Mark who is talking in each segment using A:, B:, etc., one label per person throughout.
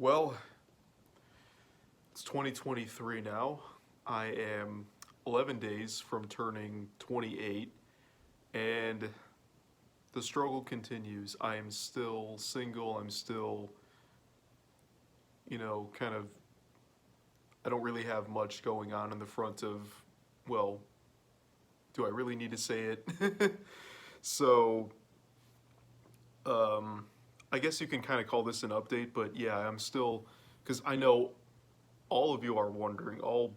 A: Well, it's 2023 now. I am 11 days from turning 28, and the struggle continues. I am still single. I'm still, kind of, I don't really have much going on in the front of, well, do I really need to say it? So, um, I guess you can kind of call this an update, but yeah, I'm still, because I know all of you are wondering, all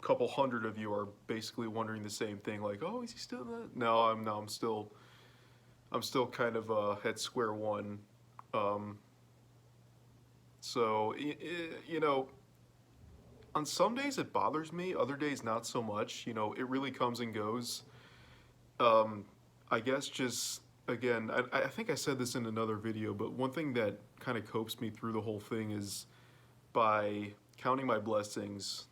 A: couple hundred of you are basically wondering the same thing, like, oh, is he still that? No, I'm still kind of at square one. Um, so on some days it bothers me, other days not so much. It really comes and goes. Um, I guess just again, I think I said this in another video, but one thing that kind of copes me through the whole thing is by counting my blessings,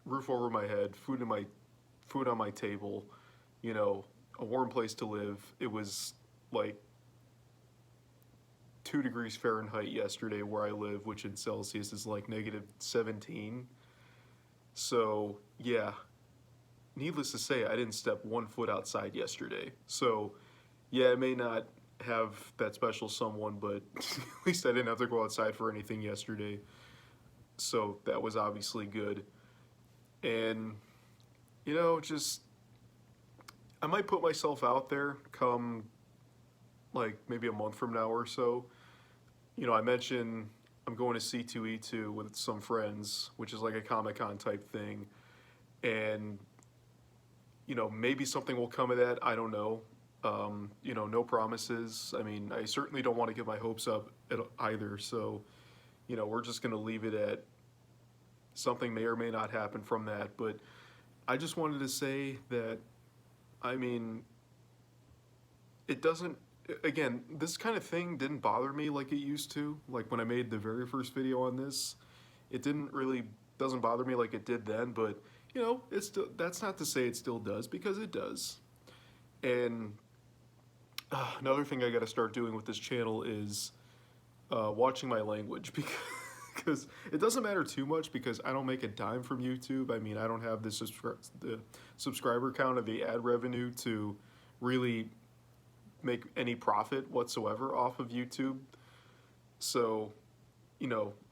A: roof over my head, food on my table, you know, a warm place to live. It was like 2 degrees Fahrenheit yesterday where I live, which in Celsius is like negative 17. So, yeah, needless to say, I didn't step 1 foot outside yesterday. So, yeah, it may not have that special someone, but at least I didn't have to go outside for anything yesterday. So, that was obviously good. And, just I might put myself out there come like maybe a month from now or so. I mentioned I'm going to C2E2 with some friends, which is like a Comic Con type thing. And, maybe something will come of that. I don't know. No promises. I mean, I certainly don't want to get my hopes up either. So, we're just going to leave it at something may or may not happen from that. But I just wanted to say that, I mean, it doesn't, again, this kind of thing didn't bother me like it used to. Like when I made the very first video on this, it didn't really, doesn't bother me like it did then, but it's still, that's not to say it still does, because it does. And another thing I got to start doing with this channel is watching my language, because it doesn't matter too much because I don't make a dime from YouTube. I mean, I don't have the subscriber count of the ad revenue to really make any profit whatsoever off of YouTube. So,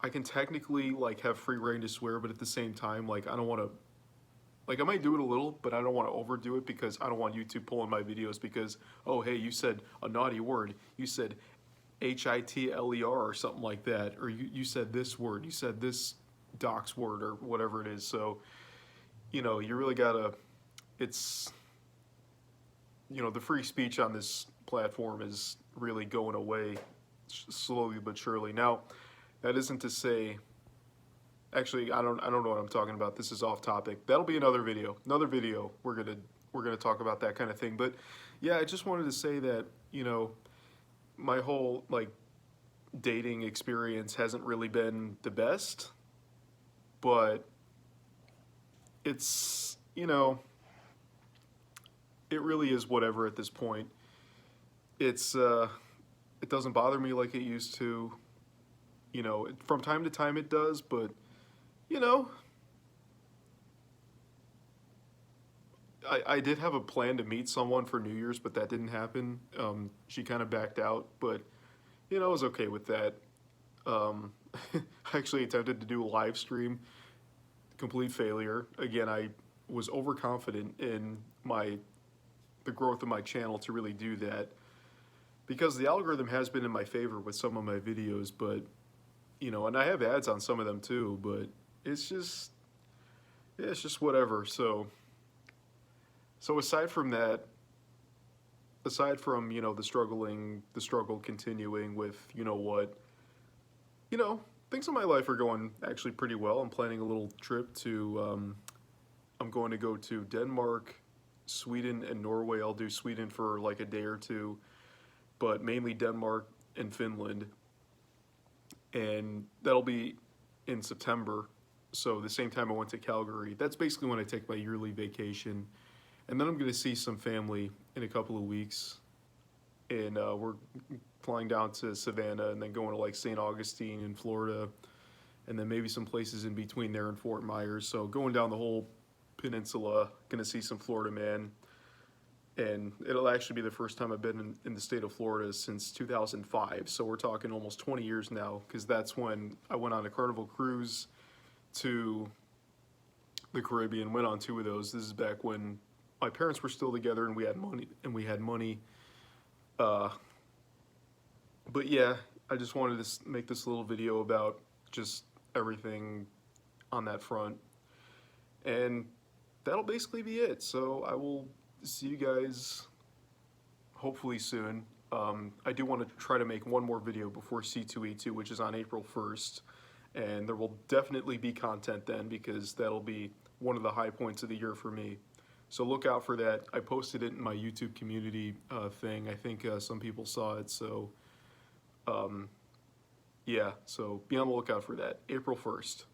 A: I can technically like have free reign to swear, but at the same time, like I don't want to, like I might do it a little, but I don't want to overdo it because I don't want YouTube pulling my videos because, oh, hey, you said a naughty word. You said HITLER or something like that, or you said this word, you said this docs word or whatever it is. So, you really gotta, it's, the free speech on this platform is really going away slowly but surely. Now, that isn't to say, actually, I don't know what I'm talking about. This is off topic. That'll be another video. Another video. We're gonna talk about that kind of thing. But yeah, I just wanted to say that my whole like dating experience hasn't really been the best, but it's it really is whatever at this point. It's it doesn't bother me like it used to. From time to time it does, but you know, I did have a plan to meet someone for New Year's, but that didn't happen. She kind of backed out, but I was okay with that. I actually attempted to do a live stream, complete failure. Again, I was overconfident in the growth of my channel to really do that because the algorithm has been in my favor with some of my videos, but and I have ads on some of them too, but it's just yeah, it's just whatever. So aside from that, aside from the struggle continuing with what, things in my life are going actually pretty well. I'm planning a little trip to I'm going to go to Denmark, Sweden, and Norway. I'll do Sweden for like a day or two, but mainly Denmark and Finland. And that'll be in September. So the same time I went to Calgary. That's basically when I take my yearly vacation. And then I'm going to see some family in a couple of weeks. and we're flying down to Savannah and then going to like St. Augustine in Florida, and then maybe some places in between there in Fort Myers. So going down the whole peninsula, gonna see some Florida man. And it'll actually be the first time I've been in the state of Florida since 2005. So we're talking almost 20 years now, because that's when I went on a Carnival cruise to the Caribbean, went on 2 of those. This is back when my parents were still together and we had money. But yeah, I just wanted to make this little video about just everything on that front. And that'll basically be it. So I will see you guys hopefully soon. I do want to try to make one more video before C2E2, which is on April 1st. And there will definitely be content then, because that'll be one of the high points of the year for me. So look out for that. I posted it in my YouTube community thing. I think some people saw it. So yeah, so be on the lookout for that. April 1st.